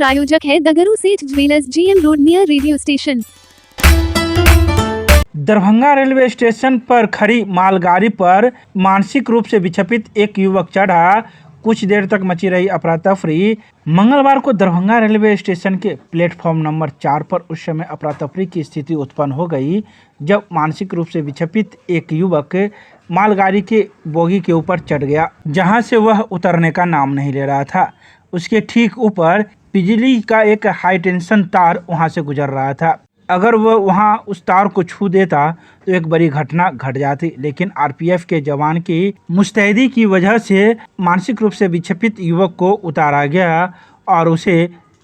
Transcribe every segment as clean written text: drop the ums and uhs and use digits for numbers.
प्रायोजक है दगरू सेठ jewellers, GM road near radio station. Darbhanga railway station पर खड़ी मालगाड़ी पर मानसिक रूप से विक्षेपित एक युवक चढ़ा। कुछ देर तक मची रही अफरा तफरी। मंगलवार को दरभंगा रेलवे स्टेशन के प्लेटफॉर्म नंबर 4 पर उस समय अफरा तफरी की स्थिति उत्पन्न हो गई जब मानसिक रूप से विक्षेपित एक युवक मालगाड़ी के बोगी के ऊपर चढ़ गया, जहां से वह उतरने का नाम नहीं ले रहा था। उसके ठीक ऊपर बिजली का एक हाई टेंशन तार वहां से गुजर रहा था। अगर वह वहां उस तार को छू देता तो एक बड़ी घटना घट जाती, लेकिन आरपीएफ के जवान की मुस्तैदी की वजह से मानसिक रूप से विक्षेपित युवक को उतारा गया और उसे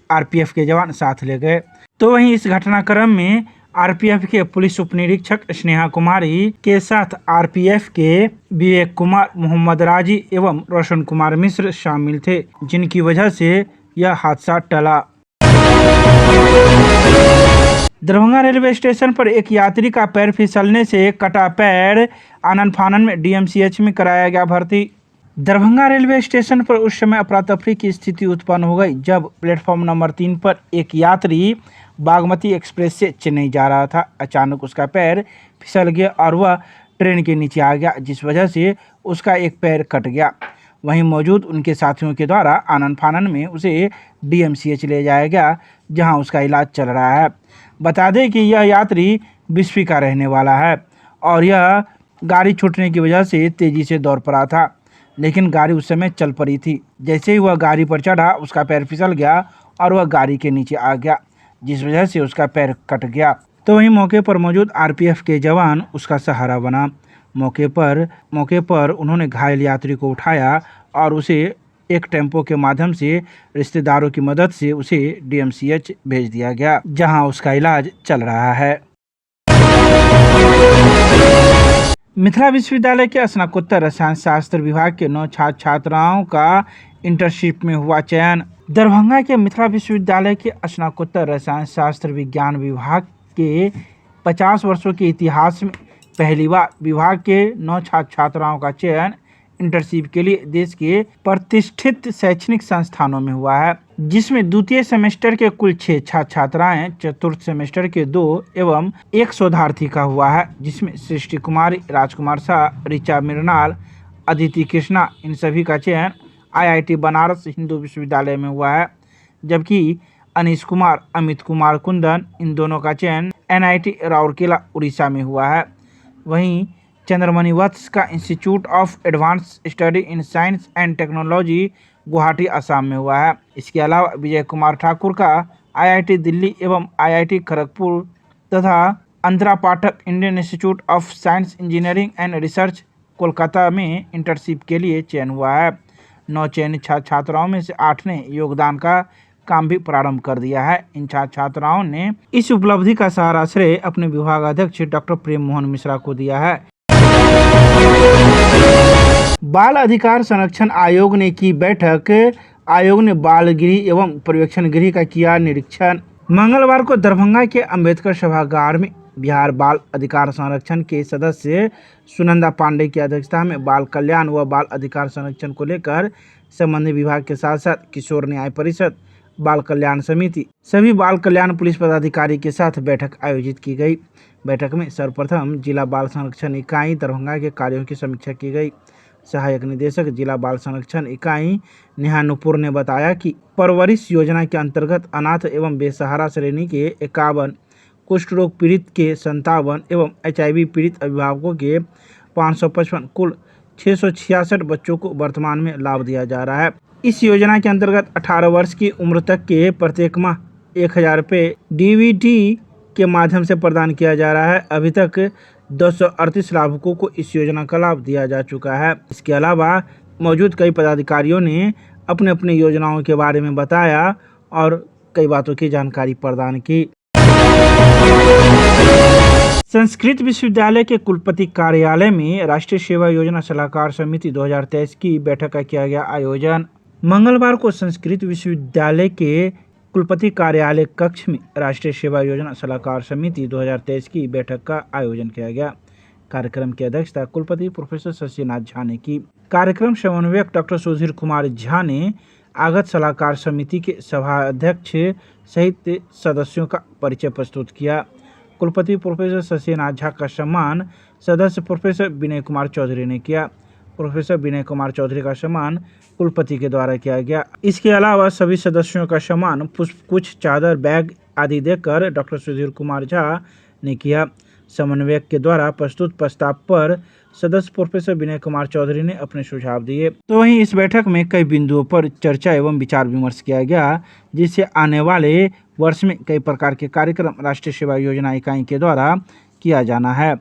आरपीएफ के जवान साथ ले गए। तो वहीं इस घटनाक्रम में आरपीएफ के पुलिस उप निरीक्षक स्नेहा कुमारी के साथ आरपीएफ के विवेक कुमार, मोहम्मद राजी एवं रोशन कुमार मिश्र शामिल थे, जिनकी वजह से यह हादसा टला। दरभंगा रेलवे स्टेशन पर एक यात्री का पैर फिसलने से कटा पैर, आनन फानन में डीएमसीएच में कराया गया भर्ती। दरभंगा रेलवे स्टेशन पर उस समय अफरा तफरी की स्थिति उत्पन्न हो गई जब प्लेटफॉर्म नंबर 3 पर एक यात्री बागमती एक्सप्रेस से चेन्नई जा रहा था। अचानक उसका पैर फिसल गया और वह ट्रेन के नीचे आ गया, जिस वजह से उसका एक पैर कट गया। वहीं मौजूद उनके साथियों के द्वारा आनन फानन में उसे डीएमसीएच ले जाया गया, जहां उसका इलाज चल रहा है। बता दें कि यह यात्री बिस्फी का रहने वाला है और यह गाड़ी छूटने की वजह से तेज़ी से दौड़ पड़ा था, लेकिन गाड़ी उस समय चल पड़ी थी। जैसे ही वह गाड़ी पर चढ़ा, उसका पैर फिसल गया और वह गाड़ी के नीचे आ गया, जिस वजह से उसका पैर कट गया। तो वहीं मौके पर मौजूद आरपीएफ के जवान उसका सहारा बना। मौके पर उन्होंने घायल यात्री को उठाया और उसे एक टेम्पो के माध्यम से रिश्तेदारों की मदद से उसे डीएमसीएच भेज दिया गया, जहां उसका इलाज चल रहा है। मिथिला विश्वविद्यालय के स्नातकोत्तर रसायन शास्त्र विभाग के 9 छात्र छात्राओं का इंटर्नशिप में हुआ चयन। दरभंगा के मिथिला विश्वविद्यालय के स्नातकोत्तर रसायन शास्त्र विज्ञान विभाग के 50 वर्षों के इतिहास में पहली बार विभाग के 9 छात्र छात्राओं का चयन इंटर्नशिप के लिए देश के प्रतिष्ठित शैक्षणिक संस्थानों में हुआ है, जिसमें द्वितीय सेमेस्टर के कुल 6 छात्र छात्राएं, चतुर्थ सेमेस्टर के 2 एवं एक शोधार्थी का हुआ है, जिसमें सृष्टि कुमारी, राजकुमार शाह, ऋचा मृणाल, अदिति कृष्णा, इन सभी का चयन आईआईटी बनारस हिंदू विश्वविद्यालय में हुआ है, जबकि अनीश कुमार, अमित कुमार कुंदन, इन दोनों का चयन एनआईटी राउरकेला उड़ीसा में हुआ है। वहीं चंद्रमणि वत्स का institute of advance study in science and technology Guwahati Assam में हुआ है। इसके अलावा विजय कुमार ठाकुर का आईआईटी दिल्ली एवं आईआईटी खड़गपुर तथा Antara Pathak Indian institute of science engineering and research Kolkata में इंटर्नशिप के लिए चयन हुआ है। 9 चयनित छात्र छात्राओं में से 8 ने योगदान का काम भी प्रारंभ कर दिया है। इन छात्र छात्राओं ने इस उपलब्धि का सारा श्रेय अपने विभागाध्यक्ष डॉक्टर प्रेम मोहन मिश्रा को दिया है। बाल अधिकार संरक्षण आयोग ने की बैठक। आयोग ने बाल गृह एवं पर्यवेक्षण गृह का किया निरीक्षण। मंगलवार को दरभंगा के अंबेडकर सभागार में बिहार बाल अधिकार संरक्षण के सदस्य सुनंदा पांडे की अध्यक्षता में बाल कल्याण व बाल अधिकार संरक्षण को लेकर संबंधित विभाग के साथ साथ किशोर न्याय परिषद, बाल कल्याण समिति, सभी बाल कल्याण पुलिस पदाधिकारी के साथ बैठक आयोजित की गई। बैठक में सर्वप्रथम जिला बाल संरक्षण इकाई दरभंगा के कार्यों की समीक्षा की गई। सहायक निदेशक जिला बाल संरक्षण इकाई नेहा नुपुर ने बताया कि परवरिश योजना के अंतर्गत अनाथ एवं बेसहारा श्रेणी के 51, कुष्ठ रोग पीड़ित के 57 एवं HIV पीड़ित अभिभावकों के 555 कुल 666 बच्चों को वर्तमान में लाभ दिया जा रहा है। इस योजना के अंतर्गत 18 वर्ष की उम्र तक के प्रत्येक माह 1000 रुपये डीबीटी के माध्यम से प्रदान किया जा रहा है। अभी तक 238 लाभुकों को इस योजना का लाभ दिया जा चुका है। इसके अलावा मौजूद कई पदाधिकारियों ने अपने अपने योजनाओं के बारे में बताया और कई बातों की जानकारी प्रदान की। संस्कृत विश्वविद्यालय के कुलपति कार्यालय में राष्ट्रीय सेवा योजना सलाहकार समिति 2023 की बैठक का किया गया आयोजन। मंगलवार को संस्कृत विश्वविद्यालय के कुलपति कार्यालय कक्ष में राष्ट्रीय सेवा योजना सलाहकार समिति 2023 की बैठक का आयोजन किया गया। कार्यक्रम की अध्यक्षता कुलपति प्रोफेसर शशिनाथ झा ने की। कार्यक्रम समन्वयक डॉक्टर सुधीर कुमार झा ने आगत सलाहकार समिति के सभाध्यक्ष सहित सदस्यों का परिचय प्रस्तुत किया। कुलपति प्रोफेसर शशिनाथ झा का सम्मान सदस्य प्रोफेसर विनय कुमार चौधरी ने किया। प्रोफेसर विनय कुमार चौधरी का सम्मान कुलपति के द्वारा किया गया। इसके अलावा सभी सदस्यों का सम्मान पुष्पगुच्छ, चादर, बैग आदि देकर डॉक्टर सुधीर कुमार झा ने किया। समन्वयक के द्वारा प्रस्तुत प्रस्ताव पर सदस्य प्रोफेसर विनय कुमार चौधरी ने अपने सुझाव दिए। तो वहीं इस बैठक में कई बिंदुओं पर चर्चा एवं विचार विमर्श किया गया, जिससे आने वाले वर्ष में कई प्रकार के कार्यक्रम राष्ट्रीय सेवा योजना इकाई के द्वारा किया जाना है।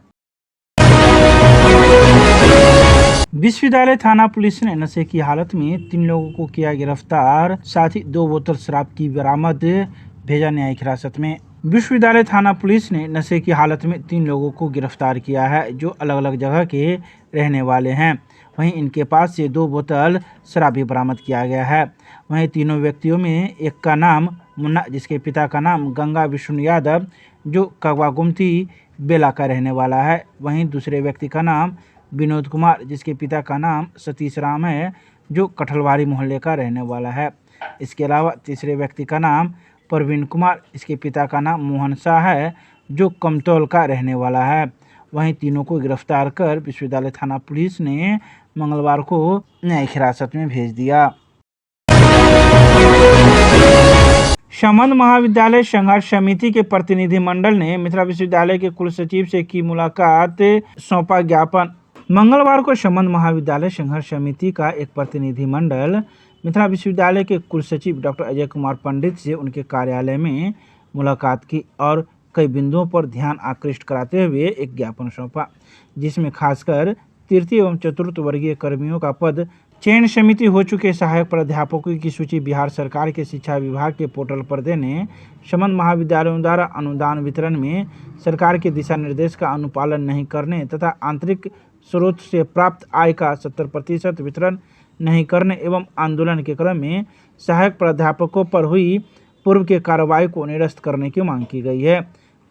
विश्वविद्यालय थाना पुलिस ने नशे की हालत में 3 लोगों को किया गिरफ्तार, साथ ही 2 बोतल शराब की बरामद, भेजा न्यायिक हिरासत में। विश्वविद्यालय थाना पुलिस ने नशे की हालत में 3 लोगों को गिरफ्तार किया है, जो अलग अलग जगह के रहने वाले हैं। वहीं इनके पास से 2 बोतल शराब भी बरामद किया गया है। वहीं तीनों व्यक्तियों में एक का नाम मुन्ना, जिसके पिता का नाम गंगा विष्णु यादव, जो कगवा गुमती बेला का रहने वाला है। वहीं दूसरे व्यक्ति का नाम विनोद कुमार, जिसके पिता का नाम सतीश राम है, जो कठलवारी मोहल्ले का रहने वाला है। इसके अलावा तीसरे व्यक्ति का नाम प्रवीण कुमार, इसके पिता का नाम मोहन शाह है, जो कमतौल का रहने वाला है। वहीं तीनों को गिरफ्तार कर विश्वविद्यालय थाना पुलिस ने मंगलवार को न्यायिक हिरासत में भेज दिया। संबंध महाविद्यालय संघर्ष समिति के प्रतिनिधिमंडल ने मिथिला विश्वविद्यालय के कुलसचिव से की मुलाकात, सौंपा ज्ञापन। मंगलवार को संबंध महाविद्यालय संघर्ष समिति का एक प्रतिनिधिमंडल मिथिला विश्वविद्यालय के कुलसचिव डॉक्टर अजय कुमार पंडित से उनके कार्यालय में मुलाकात की और कई बिंदुओं पर ध्यान आकृष्ट कराते हुए एक ज्ञापन सौंपा, जिसमें खासकर तृतीय एवं चतुर्थ वर्गीय कर्मियों का पद चयन समिति हो चुके सहायक प्राध्यापकों की सूची बिहार सरकार के शिक्षा विभाग के पोर्टल पर देने, संबंध महाविद्यालयों द्वारा अनुदान वितरण में सरकार के दिशा निर्देश का अनुपालन नहीं करने तथा आंतरिक स्रोत से प्राप्त आय का 70% वितरण नहीं करने एवं आंदोलन के क्रम में सहायक प्राध्यापकों पर हुई पूर्व के कार्रवाई को निरस्त करने की मांग की गई है।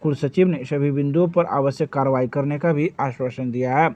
कुलसचिव ने सभी बिंदुओं पर आवश्यक कार्रवाई करने का भी आश्वासन दिया है।